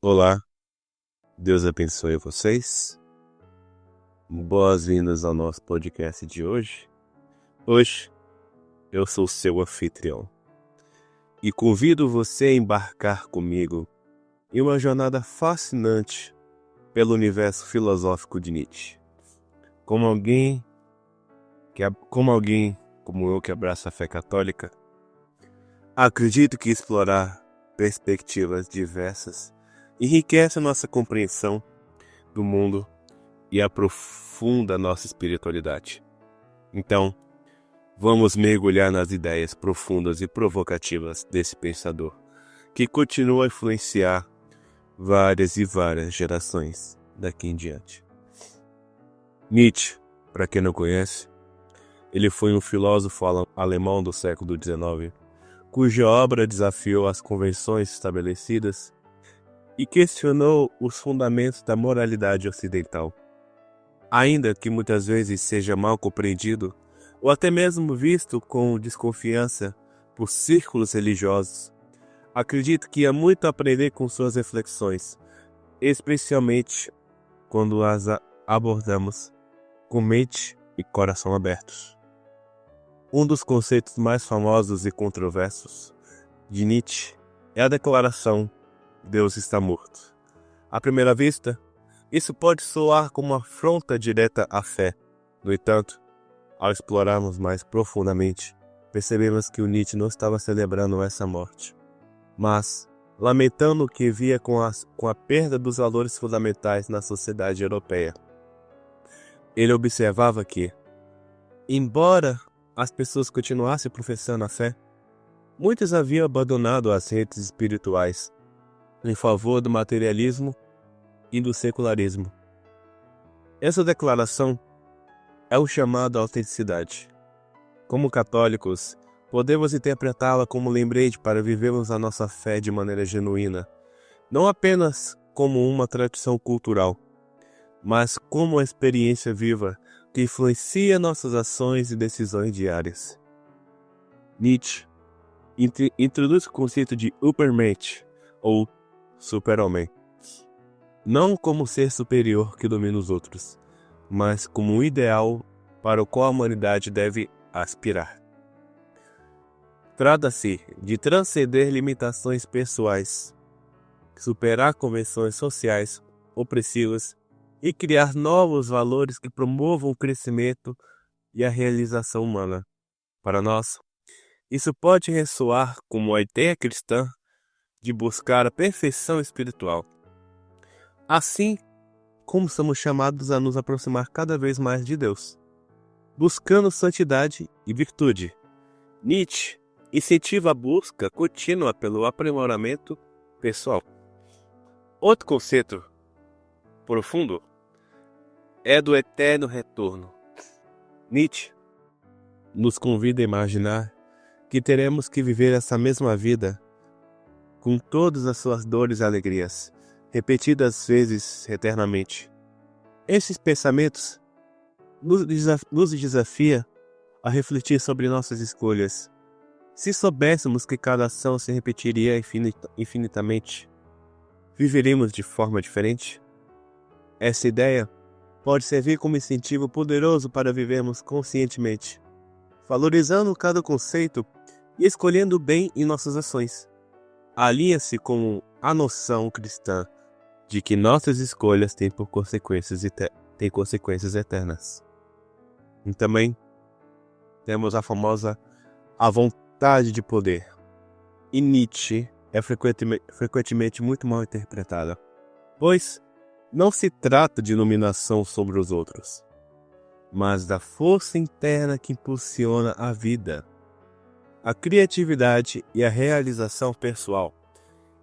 Olá, Deus abençoe vocês. Boas-vindas ao nosso podcast de hoje. Hoje eu sou seu anfitrião e convido você a embarcar comigo em uma jornada fascinante pelo universo filosófico de Nietzsche. Como alguém como eu que abraça a fé católica, acredito que explorar perspectivas diversas enriquece a nossa compreensão do mundo e aprofunda nossa espiritualidade. Então, vamos mergulhar nas ideias profundas e provocativas desse pensador, que continua a influenciar várias e várias gerações daqui em diante. Nietzsche, para quem não conhece, ele foi um filósofo alemão do século XIX, cuja obra desafiou as convenções estabelecidas e questionou os fundamentos da moralidade ocidental. Ainda que muitas vezes seja mal compreendido, ou até mesmo visto com desconfiança por círculos religiosos, acredito que há muito a aprender com suas reflexões, especialmente quando as abordamos com mente e coração abertos. Um dos conceitos mais famosos e controversos de Nietzsche é a declaração "Deus está morto". À primeira vista, isso pode soar como uma afronta direta à fé. No entanto, ao explorarmos mais profundamente, percebemos que o Nietzsche não estava celebrando essa morte, mas lamentando o que via com a perda dos valores fundamentais na sociedade europeia. Ele observava que, embora as pessoas continuassem professando a fé, muitos haviam abandonado as redes espirituais em favor do materialismo e do secularismo. Essa declaração é o chamado à autenticidade. Como católicos, podemos interpretá-la como lembrete para vivermos a nossa fé de maneira genuína, não apenas como uma tradição cultural, mas como uma experiência viva que influencia nossas ações e decisões diárias. Nietzsche introduz o conceito de Übermensch, ou super-homem, não como ser superior que domina os outros, mas como um ideal para o qual a humanidade deve aspirar. Trata-se de transcender limitações pessoais, superar convenções sociais opressivas e criar novos valores que promovam o crescimento e a realização humana. Para nós, isso pode ressoar como a ideia cristã de buscar a perfeição espiritual. Assim como somos chamados a nos aproximar cada vez mais de Deus, buscando santidade e virtude. Nietzsche incentiva a busca contínua pelo aprimoramento pessoal. Outro conceito profundo é do eterno retorno. Nietzsche nos convida a imaginar que teremos que viver essa mesma vida com todas as suas dores e alegrias, repetidas vezes eternamente. Esses pensamentos nos desafia a refletir sobre nossas escolhas. Se soubéssemos que cada ação se repetiria infinitamente, viveríamos de forma diferente? Essa ideia pode servir como incentivo poderoso para vivermos conscientemente, valorizando cada conceito e escolhendo bem em nossas ações. Alinha-se com a noção cristã de que nossas escolhas têm consequências eternas. E também temos a vontade de poder. E Nietzsche é frequentemente muito mal interpretada, pois não se trata de dominação sobre os outros, mas da força interna que impulsiona a vida. A criatividade e a realização pessoal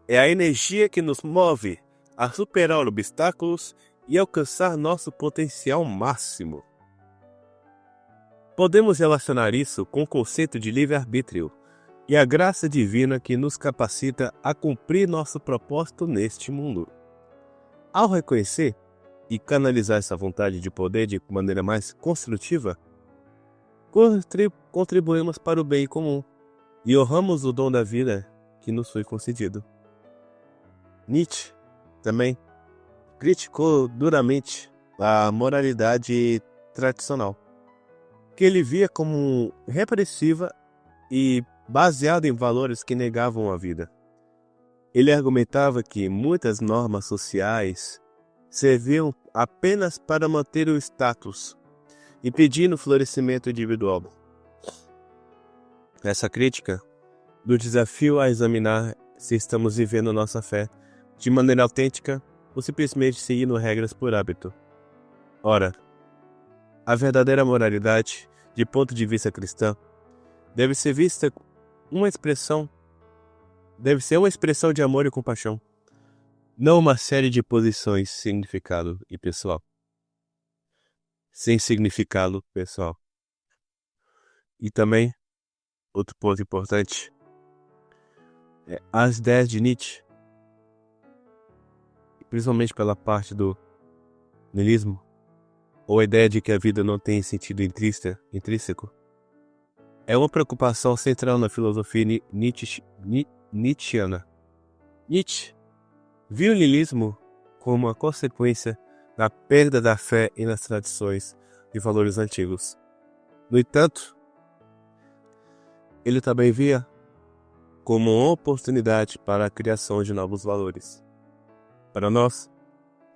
é a energia que nos move a superar obstáculos e alcançar nosso potencial máximo. Podemos relacionar isso com o conceito de livre-arbítrio e a graça divina que nos capacita a cumprir nosso propósito neste mundo. Ao reconhecer e canalizar essa vontade de poder de maneira mais construtiva, contribuímos para o bem comum e honramos o dom da vida que nos foi concedido. Nietzsche também criticou duramente a moralidade tradicional, que ele via como repressiva e baseada em valores que negavam a vida. Ele argumentava que muitas normas sociais serviam apenas para manter o status, impedindo o florescimento individual. Essa crítica do desafio a examinar se estamos vivendo nossa fé de maneira autêntica ou simplesmente seguindo regras por hábito. Ora, a verdadeira moralidade, de ponto de vista cristão, deve ser uma expressão de amor e compaixão, não uma série de posições sem significado pessoal. E também, outro ponto importante, as ideias de Nietzsche, principalmente pela parte do niilismo, ou a ideia de que a vida não tem sentido intrínseco, é uma preocupação central na filosofia nietzschiana. Nietzsche viu o niilismo como uma consequência da perda da fé e nas tradições e valores antigos. No entanto, ele também via como uma oportunidade para a criação de novos valores. Para nós,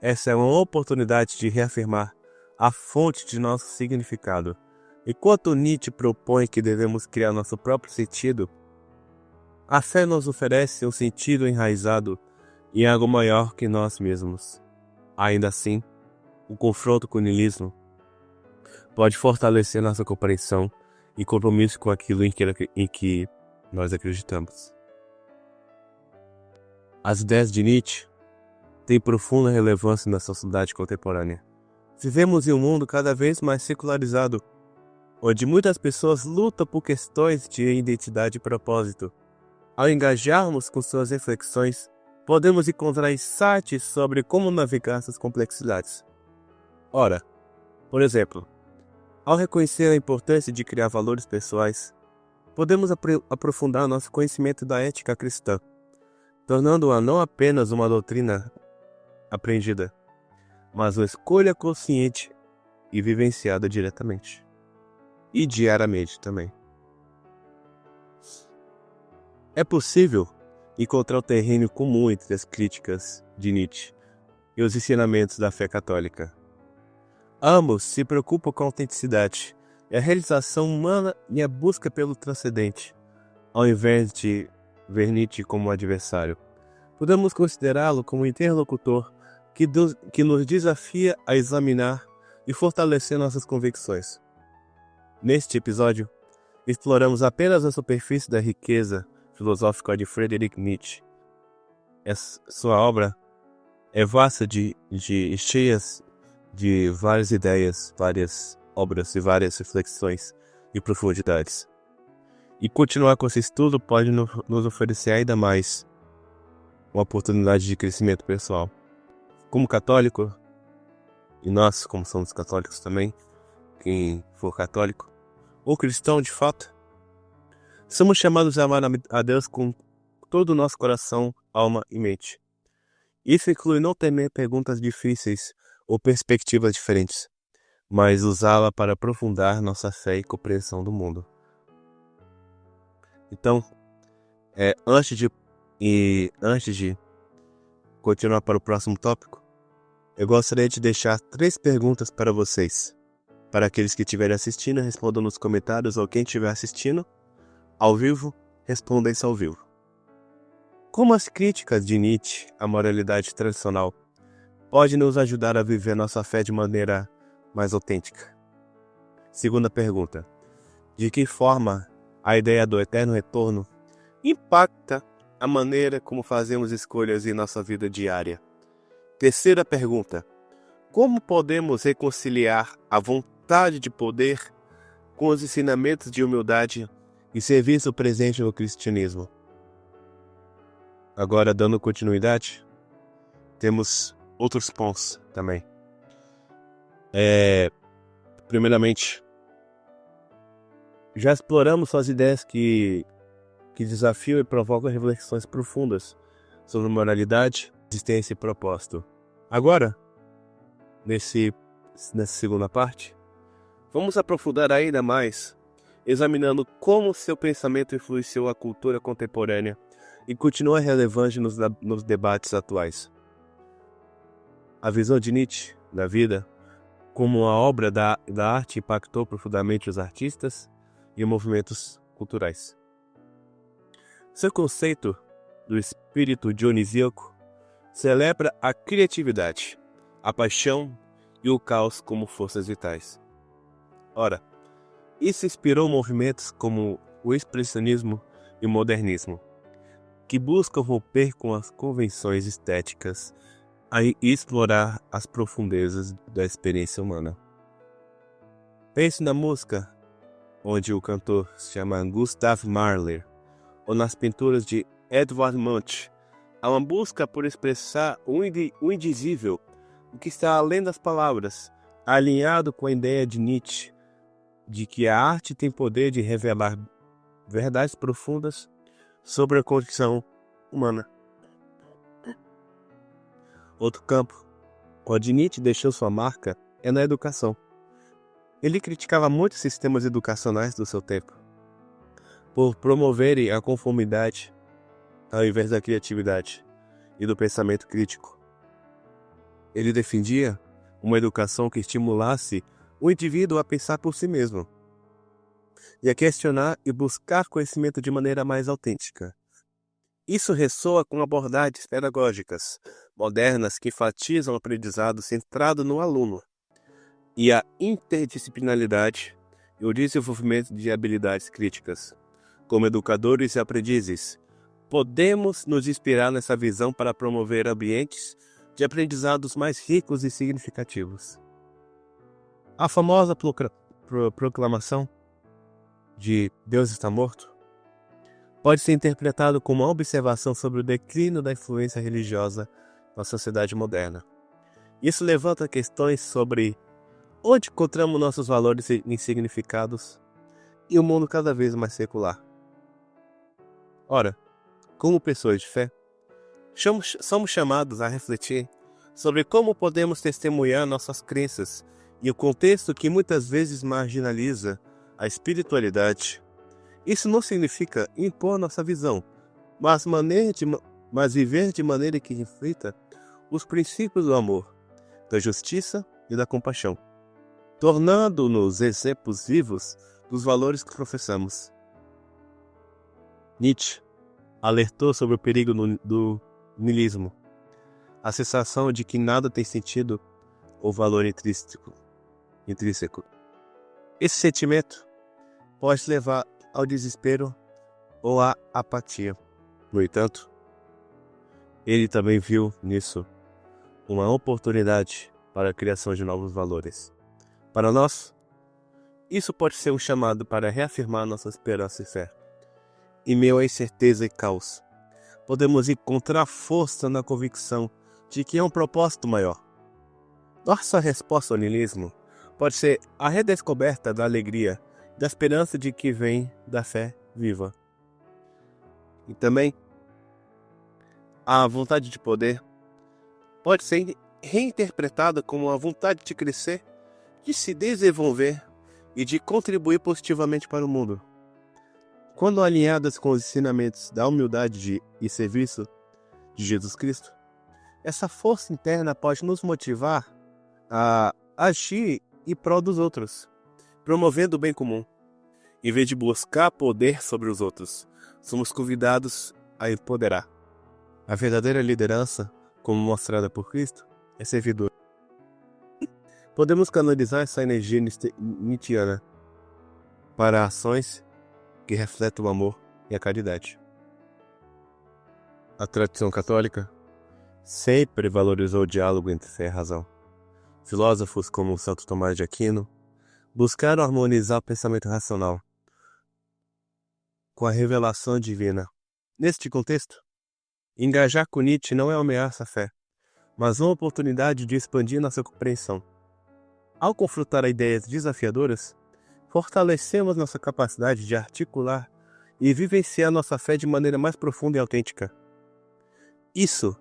essa é uma oportunidade de reafirmar a fonte de nosso significado. Enquanto Nietzsche propõe que devemos criar nosso próprio sentido, a fé nos oferece um sentido enraizado em algo maior que nós mesmos. Ainda assim, o confronto com o niilismo pode fortalecer nossa compreensão e compromisso com aquilo em que nós acreditamos. As ideias de Nietzsche têm profunda relevância na sociedade contemporânea. Vivemos em um mundo cada vez mais secularizado, onde muitas pessoas lutam por questões de identidade e propósito. Ao engajarmos com suas reflexões, podemos encontrar insights sobre como navegar essas complexidades. Ora, por exemplo, ao reconhecer a importância de criar valores pessoais, podemos aprofundar nosso conhecimento da ética cristã, tornando-a não apenas uma doutrina aprendida, mas uma escolha consciente e vivenciada diretamente. E diariamente também. É possível encontrar um terreno comum entre as críticas de Nietzsche e os ensinamentos da fé católica. Ambos se preocupam com a autenticidade e a realização humana e a busca pelo transcendente, ao invés de ver Nietzsche como um adversário. Podemos considerá-lo como um interlocutor que nos desafia a examinar e fortalecer nossas convicções. Neste episódio, exploramos apenas a superfície da riqueza filosófica de Friedrich Nietzsche. Sua obra é vasta cheias de várias ideias, várias obras e várias reflexões e profundidades. E continuar com esse estudo pode nos oferecer ainda mais uma oportunidade de crescimento pessoal. Como católico, e nós, como somos católicos também, quem for católico, ou cristão de fato, somos chamados a amar a Deus com todo o nosso coração, alma e mente. Isso inclui não temer perguntas difíceis ou perspectivas diferentes, mas usá-la para aprofundar nossa fé e compreensão do mundo. Então, antes de continuar para o próximo tópico, eu gostaria de deixar 3 perguntas para vocês. Para aqueles que estiverem assistindo, respondam nos comentários, ou quem estiver assistindo ao vivo, responda isso ao vivo. Como as críticas de Nietzsche à moralidade tradicional podem nos ajudar a viver nossa fé de maneira mais autêntica? Segunda pergunta: de que forma a ideia do eterno retorno impacta a maneira como fazemos escolhas em nossa vida diária? Terceira pergunta: como podemos reconciliar a vontade de poder com os ensinamentos de humildade e serviço presente no cristianismo? Agora, dando continuidade, temos outros pontos também. Primeiramente, já exploramos suas ideias que desafiam e provocam reflexões profundas sobre moralidade, existência e propósito. Agora, nessa segunda parte, vamos aprofundar ainda mais, examinando como seu pensamento influenciou a cultura contemporânea e continua relevante nos debates atuais. A visão de Nietzsche da vida, como a obra da arte impactou profundamente os artistas e movimentos culturais. Seu conceito do espírito dionisíaco celebra a criatividade, a paixão e o caos como forças vitais. Ora, isso inspirou movimentos como o expressionismo e o modernismo, que buscam romper com as convenções estéticas e explorar as profundezas da experiência humana. Pense na música, onde o cantor se chama Gustav Mahler, ou nas pinturas de Edvard Munch. Há uma busca por expressar o indizível, o que está além das palavras, alinhado com a ideia de Nietzsche, de que a arte tem poder de revelar verdades profundas sobre a condição humana. Outro campo, onde Nietzsche deixou sua marca, é na educação. Ele criticava muitos sistemas educacionais do seu tempo, por promoverem a conformidade ao invés da criatividade e do pensamento crítico. Ele defendia uma educação que estimulasse o indivíduo a pensar por si mesmo e a questionar e buscar conhecimento de maneira mais autêntica. Isso ressoa com abordagens pedagógicas modernas que enfatizam o aprendizado centrado no aluno e a interdisciplinaridade e o desenvolvimento de habilidades críticas. Como educadores e aprendizes, podemos nos inspirar nessa visão para promover ambientes de aprendizados mais ricos e significativos. A famosa proclamação de Deus está morto pode ser interpretado como uma observação sobre o declínio da influência religiosa na sociedade moderna. Isso levanta questões sobre onde encontramos nossos valores e significados e o mundo cada vez mais secular. Ora, como pessoas de fé, somos chamados a refletir sobre como podemos testemunhar nossas crenças e o contexto que muitas vezes marginaliza a espiritualidade. Isso não significa impor nossa visão, mas viver de maneira que reflita os princípios do amor, da justiça e da compaixão, tornando-nos exemplos vivos dos valores que professamos. Nietzsche alertou sobre o perigo do niilismo, a sensação de que nada tem sentido ou valor intrínseco. Esse sentimento pode levar ao desespero ou à apatia. No entanto, ele também viu nisso uma oportunidade para a criação de novos valores. Para nós, isso pode ser um chamado para reafirmar nossa esperança e fé. Em meio à incerteza e caos, podemos encontrar força na convicção de que há um propósito maior. Nossa resposta ao niilismo pode ser a redescoberta da alegria, da esperança de que vem da fé viva. E também, a vontade de poder pode ser reinterpretada como a vontade de crescer, de se desenvolver e de contribuir positivamente para o mundo. Quando alinhadas com os ensinamentos da humildade e serviço de Jesus Cristo, essa força interna pode nos motivar a agir em prol dos outros, promovendo o bem comum. Em vez de buscar poder sobre os outros, somos convidados a empoderar. A verdadeira liderança, como mostrada por Cristo, é servidor. Podemos canalizar essa energia nietzschiana para ações que refletem o amor e a caridade. A tradição católica sempre valorizou o diálogo entre fé e razão. Filósofos como Santo Tomás de Aquino buscaram harmonizar o pensamento racional com a revelação divina. Neste contexto, engajar com Nietzsche não é uma ameaça à fé, mas uma oportunidade de expandir nossa compreensão. Ao confrontar ideias desafiadoras, fortalecemos nossa capacidade de articular e vivenciar nossa fé de maneira mais profunda e autêntica. Isso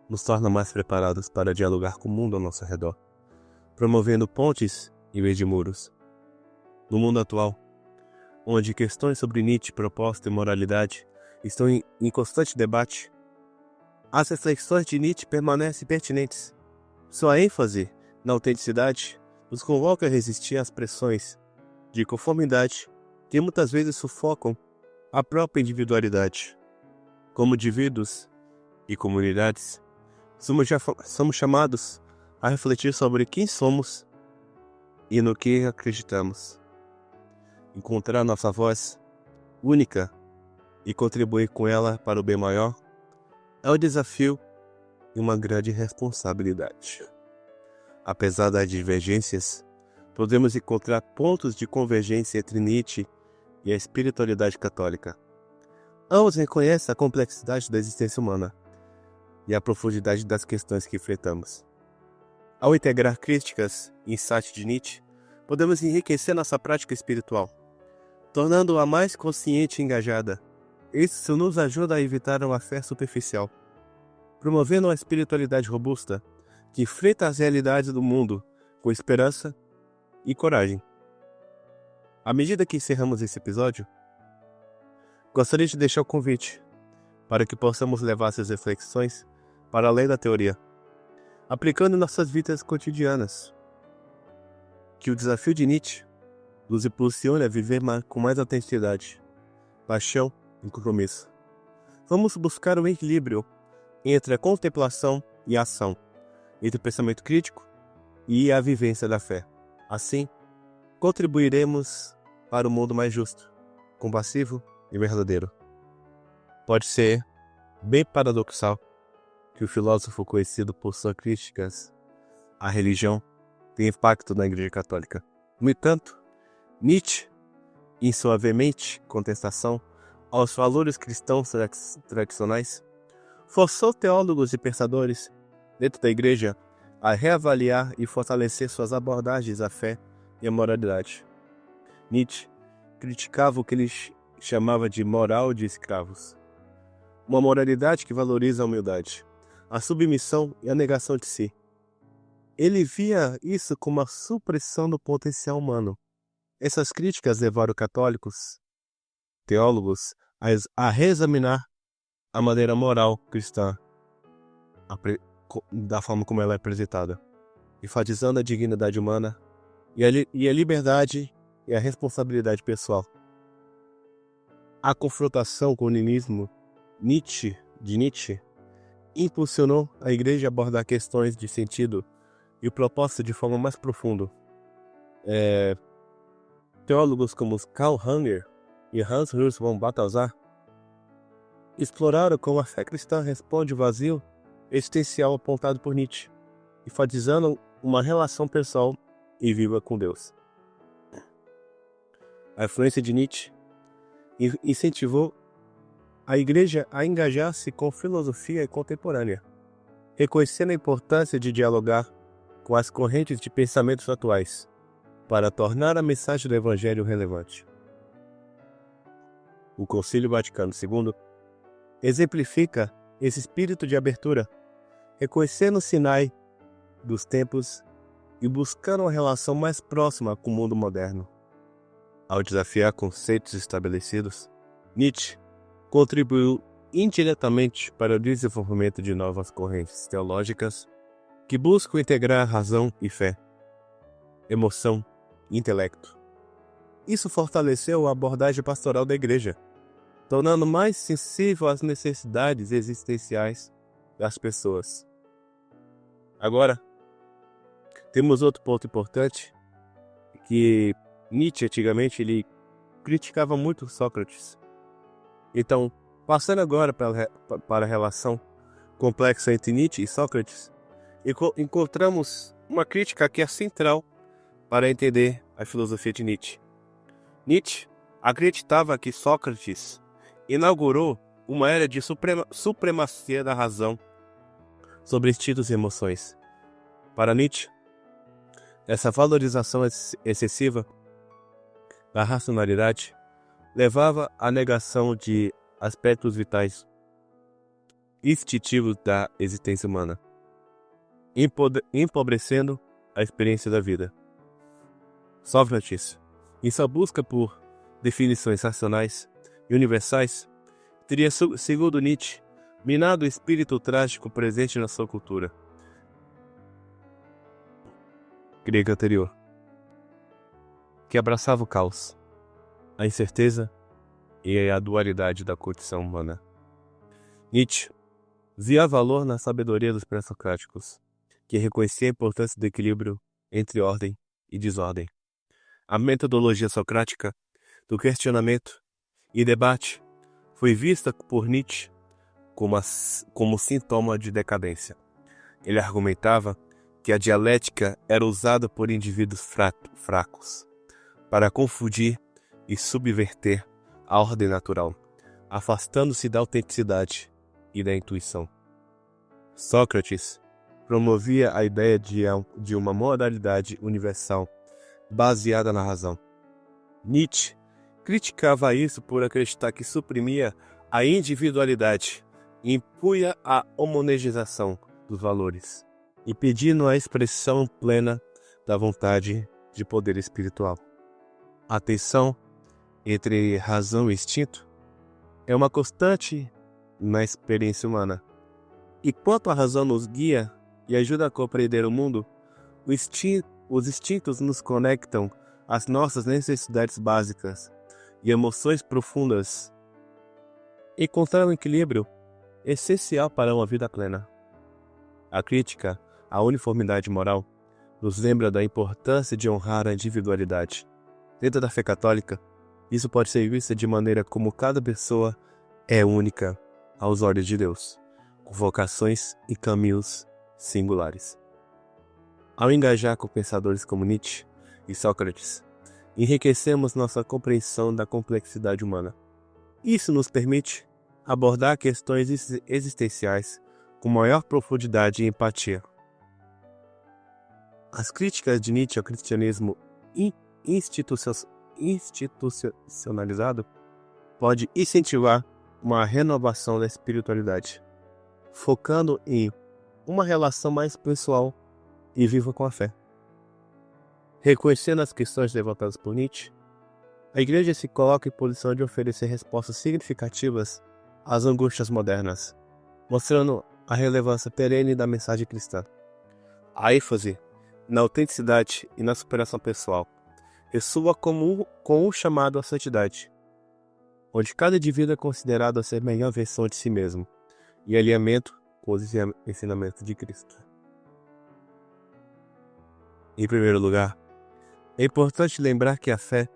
nos torna mais preparados para dialogar com o mundo ao nosso redor, promovendo pontes em vez de muros. No mundo atual, onde questões sobre Nietzsche, proposta e moralidade estão em constante debate, as reflexões de Nietzsche permanecem pertinentes. Sua ênfase na autenticidade nos convoca a resistir às pressões de conformidade que muitas vezes sufocam a própria individualidade. Como indivíduos e comunidades, somos chamados a refletir sobre quem somos e no que acreditamos. Encontrar nossa voz única e contribuir com ela para o bem maior é um desafio e uma grande responsabilidade. Apesar das divergências, podemos encontrar pontos de convergência entre Nietzsche e a espiritualidade católica. Ambos reconhecem a complexidade da existência humana e a profundidade das questões que enfrentamos. Ao integrar críticas e insights de Nietzsche, podemos enriquecer nossa prática espiritual, tornando-a mais consciente e engajada. Isso nos ajuda a evitar uma fé superficial, promovendo uma espiritualidade robusta que enfrenta as realidades do mundo com esperança e coragem. À medida que encerramos esse episódio, gostaria de deixar o convite para que possamos levar essas reflexões para além da teoria, aplicando em nossas vidas cotidianas. Que o desafio de Nietzsche nos impulsione a viver com mais autenticidade, paixão e compromisso. Vamos buscar um equilíbrio entre a contemplação e a ação, entre o pensamento crítico e a vivência da fé. Assim, contribuiremos para um mundo mais justo, compassivo e verdadeiro. Pode ser bem paradoxal que o filósofo conhecido por suas críticas à religião tenha impacto na Igreja Católica. No entanto, Nietzsche, em sua veemente contestação aos valores cristãos tradicionais, forçou teólogos e pensadores dentro da Igreja a reavaliar e fortalecer suas abordagens à fé e à moralidade. Nietzsche criticava o que ele chamava de moral de escravos, uma moralidade que valoriza a humildade, a submissão e a negação de si. Ele via isso como a supressão do potencial humano. Essas críticas levaram católicos, teólogos, a reexaminar a maneira moral cristã, da forma como ela é apresentada, enfatizando a dignidade humana e a liberdade e a responsabilidade pessoal. A confrontação com o niilismo de Nietzsche impulsionou a Igreja a abordar questões de sentido e propósito de forma mais profunda. Teólogos como Karl Rahner e Hans Urs von Balthasar exploraram como a fé cristã responde ao vazio existencial apontado por Nietzsche, enfatizando uma relação pessoal e viva com Deus. A influência de Nietzsche incentivou a Igreja a engajar-se com filosofia contemporânea, reconhecendo a importância de dialogar com as correntes de pensamentos atuais, para tornar a mensagem do Evangelho relevante. O Concílio Vaticano II exemplifica esse espírito de abertura, reconhecendo o sinai dos tempos e buscando uma relação mais próxima com o mundo moderno. Ao desafiar conceitos estabelecidos, Nietzsche contribuiu indiretamente para o desenvolvimento de novas correntes teológicas que buscam integrar razão e fé, emoção e intelecto. Isso fortaleceu a abordagem pastoral da Igreja, tornando mais sensível às necessidades existenciais das pessoas. Agora, temos outro ponto importante, que Nietzsche antigamente ele criticava muito Sócrates. Então, passando agora para a relação complexa entre Nietzsche e Sócrates, encontramos uma crítica que é central para entender a filosofia de Nietzsche. Nietzsche acreditava que Sócrates inaugurou uma era de supremacia da razão sobre instintos e emoções. Para Nietzsche, essa valorização excessiva da racionalidade levava à negação de aspectos vitais instintivos da existência humana, empobrecendo a experiência da vida. Sócrates, em sua busca por definições racionais e universais, teria, segundo Nietzsche, minado o espírito trágico presente na sua cultura grega anterior, que abraçava o caos, a incerteza e a dualidade da condição humana. Nietzsche via valor na sabedoria dos pré-socráticos, que reconhecia a importância do equilíbrio entre ordem e desordem. A metodologia socrática do questionamento e debate foi vista por Nietzsche como sintoma de decadência. Ele argumentava que a dialética era usada por indivíduos fracos para confundir e subverter a ordem natural, afastando-se da autenticidade e da intuição. Sócrates promovia a ideia de uma moralidade universal baseada na razão. Nietzsche criticava isso por acreditar que suprimia a individualidade e impunha a homogeneização dos valores, impedindo a expressão plena da vontade de poder espiritual. A tensão entre razão e instinto é uma constante na experiência humana. E quanto a razão nos guia e ajuda a compreender o mundo, os instintos nos conectam às nossas necessidades básicas e emoções profundas. Encontrar um equilíbrio é essencial para uma vida plena. A crítica à uniformidade moral nos lembra da importância de honrar a individualidade. Dentro da fé católica, isso pode ser visto de maneira como cada pessoa é única aos olhos de Deus, com vocações e caminhos singulares. Ao engajar com pensadores como Nietzsche e Sócrates, enriquecemos nossa compreensão da complexidade humana. Isso nos permite abordar questões existenciais com maior profundidade e empatia. As críticas de Nietzsche ao cristianismo institucionalizado pode incentivar uma renovação da espiritualidade, focando em uma relação mais pessoal e viva com a fé. Reconhecendo as questões levantadas por Nietzsche, a Igreja se coloca em posição de oferecer respostas significativas às angústias modernas, mostrando a relevância perene da mensagem cristã. A ênfase na autenticidade e na superação pessoal ressoa com um chamado à santidade, onde cada indivíduo é considerado a ser a melhor versão de si mesmo, e alinhamento com os ensinamentos de Cristo. Em primeiro lugar, é importante lembrar que a fé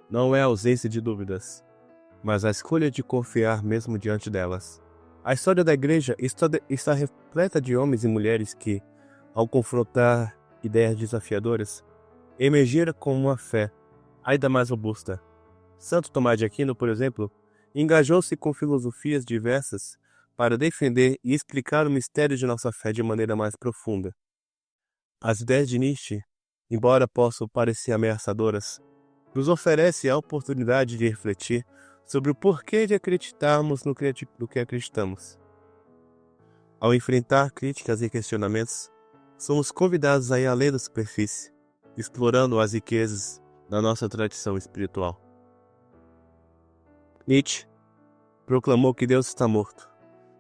não é a ausência de dúvidas, mas a escolha de confiar mesmo diante delas. A história da Igreja está repleta de homens e mulheres que, ao confrontar ideias desafiadoras, emergiram com uma fé ainda mais robusta. Santo Tomás de Aquino, por exemplo, engajou-se com filosofias diversas para defender e explicar o mistério de nossa fé de maneira mais profunda. As ideias de Nietzsche, embora possam parecer ameaçadoras, nos oferecem a oportunidade de refletir sobre o porquê de acreditarmos no que acreditamos. Ao enfrentar críticas e questionamentos, somos convidados a ir além da superfície, explorando as riquezas da nossa tradição espiritual. Nietzsche proclamou que Deus está morto,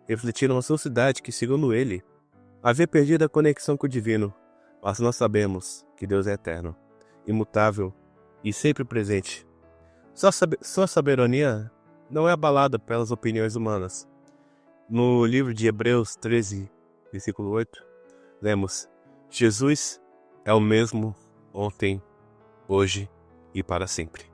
refletindo uma sociedade que, segundo ele, havia perdido a conexão com o divino, mas nós sabemos que Deus é eterno, imutável e sempre presente. Sua soberania não é abalada pelas opiniões humanas. No livro de Hebreus 13, versículo 8, lemos: Jesus é o mesmo ontem, hoje e para sempre.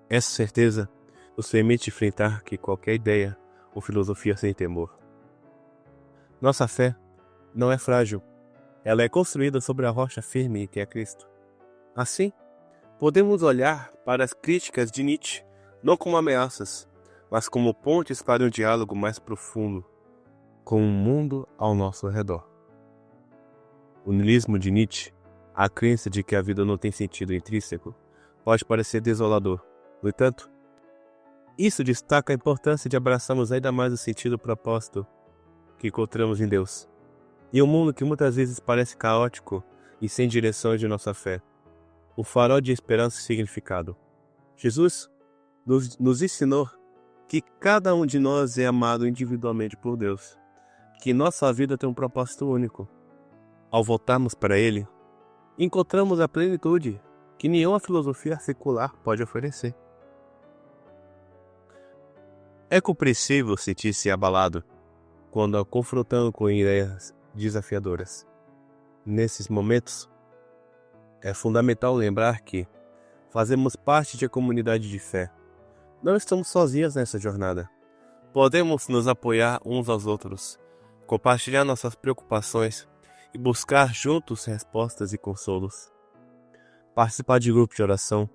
Essa certeza nos permite enfrentar qualquer ideia ou filosofia sem temor. Nossa fé não é frágil, ela é construída sobre a rocha firme que é Cristo. Assim, podemos olhar para as críticas de Nietzsche não como ameaças, mas como pontes para um diálogo mais profundo com o mundo ao nosso redor. O niilismo de Nietzsche, a crença de que a vida não tem sentido intrínseco, pode parecer desolador. No entanto, Isso destaca a importância de abraçarmos ainda mais o sentido e o propósito que encontramos em Deus. Em um mundo que muitas vezes parece caótico e sem direção de nossa fé, o farol de esperança e significado. Jesus nos ensinou que cada um de nós é amado individualmente por Deus, que nossa vida tem um propósito único. Ao voltarmos para Ele, encontramos a plenitude que nenhuma filosofia secular pode oferecer. É compreensível sentir-se abalado quando confrontando com ideias desafiadoras. Nesses momentos, é fundamental lembrar que fazemos parte de uma comunidade de fé. Não estamos sozinhos nessa jornada. Podemos nos apoiar uns aos outros, compartilhar nossas preocupações e buscar juntos respostas e consolos. Participar de grupos de oração,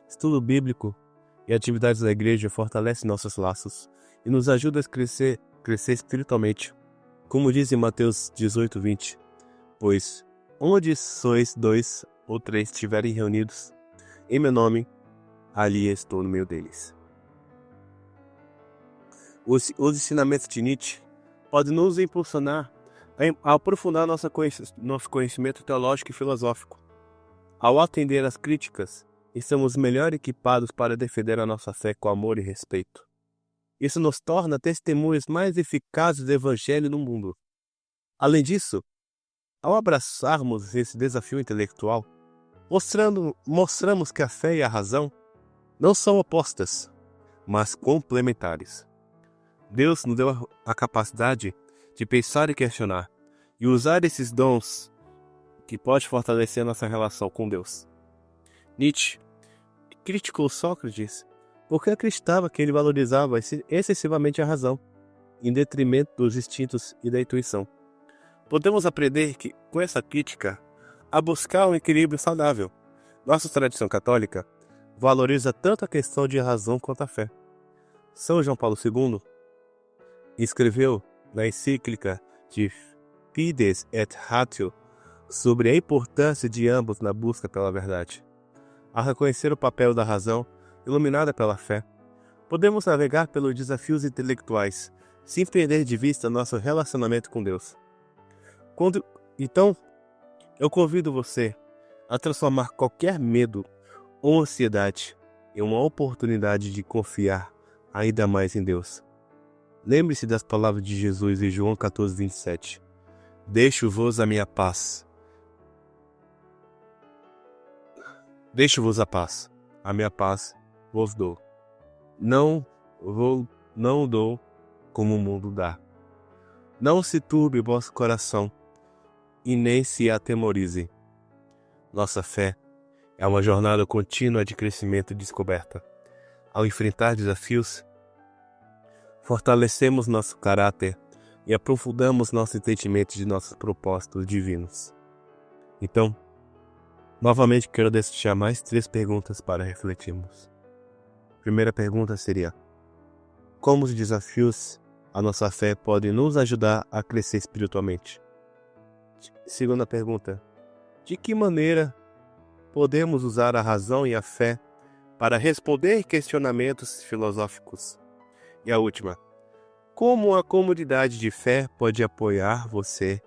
estudo bíblico e atividades da igreja fortalece nossos laços e nos ajuda a crescer espiritualmente. Como diz em Mateus 18:20, pois onde sois 2 ou 3 estiverem reunidos em meu nome, ali estou no meio deles. Os ensinamentos de Nietzsche podem nos impulsionar a aprofundar nosso conhecimento teológico e filosófico. Ao atender às críticas, estamos melhor equipados para defender a nossa fé com amor e respeito. Isso nos torna testemunhas mais eficazes do Evangelho no mundo. Além disso, ao abraçarmos esse desafio intelectual, mostramos que a fé e a razão não são opostas, mas complementares. Deus nos deu a capacidade de pensar e questionar, e usar esses dons que pode fortalecer nossa relação com Deus. Nietzsche criticou Sócrates porque acreditava que ele valorizava excessivamente a razão, em detrimento dos instintos e da intuição. Podemos aprender que, com essa crítica, a buscar um equilíbrio saudável. Nossa tradição católica valoriza tanto a questão de razão quanto a fé. São João Paulo II escreveu na encíclica de Fides et Ratio sobre a importância de ambos na busca pela verdade. Ao reconhecer o papel da razão, iluminada pela fé, podemos navegar pelos desafios intelectuais, sem perder de vista nosso relacionamento com Deus. Então, eu convido você a transformar qualquer medo ou ansiedade em uma oportunidade de confiar ainda mais em Deus. Lembre-se das palavras de Jesus em João 14:27. Deixo-vos a minha paz. Deixo-vos a paz. A minha paz vos dou. Não dou como o mundo dá. Não se turbe o vosso coração e nem se atemorize. Nossa fé é uma jornada contínua de crescimento e descoberta. Ao enfrentar desafios, fortalecemos nosso caráter e aprofundamos nosso entendimento de nossos propósitos divinos. Então, novamente quero deixar mais 3 perguntas para refletirmos. Primeira pergunta seria: como os desafios à nossa fé podem nos ajudar a crescer espiritualmente? Segunda pergunta: de que maneira podemos usar a razão e a fé para responder questionamentos filosóficos? E a última: como a comunidade de fé pode apoiar você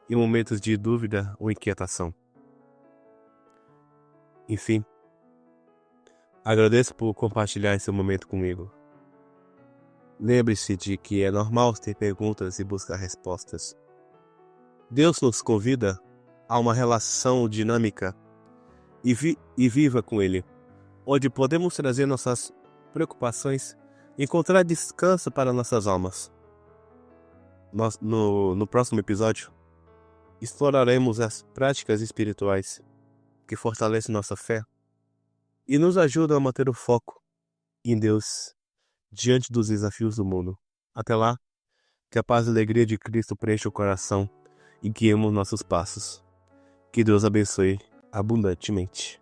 em momentos de dúvida ou inquietação? Enfim, agradeço por compartilhar esse momento comigo. Lembre-se de que é normal ter perguntas e buscar respostas. Deus nos convida a uma relação dinâmica e viva com Ele, onde podemos trazer nossas preocupações e encontrar descanso para nossas almas. No próximo episódio, exploraremos as práticas espirituais que fortalecem nossa fé e nos ajudam a manter o foco em Deus diante dos desafios do mundo. Até lá, que a paz e a alegria de Cristo preencha o coração e guiemos nossos passos. Que Deus abençoe abundantemente.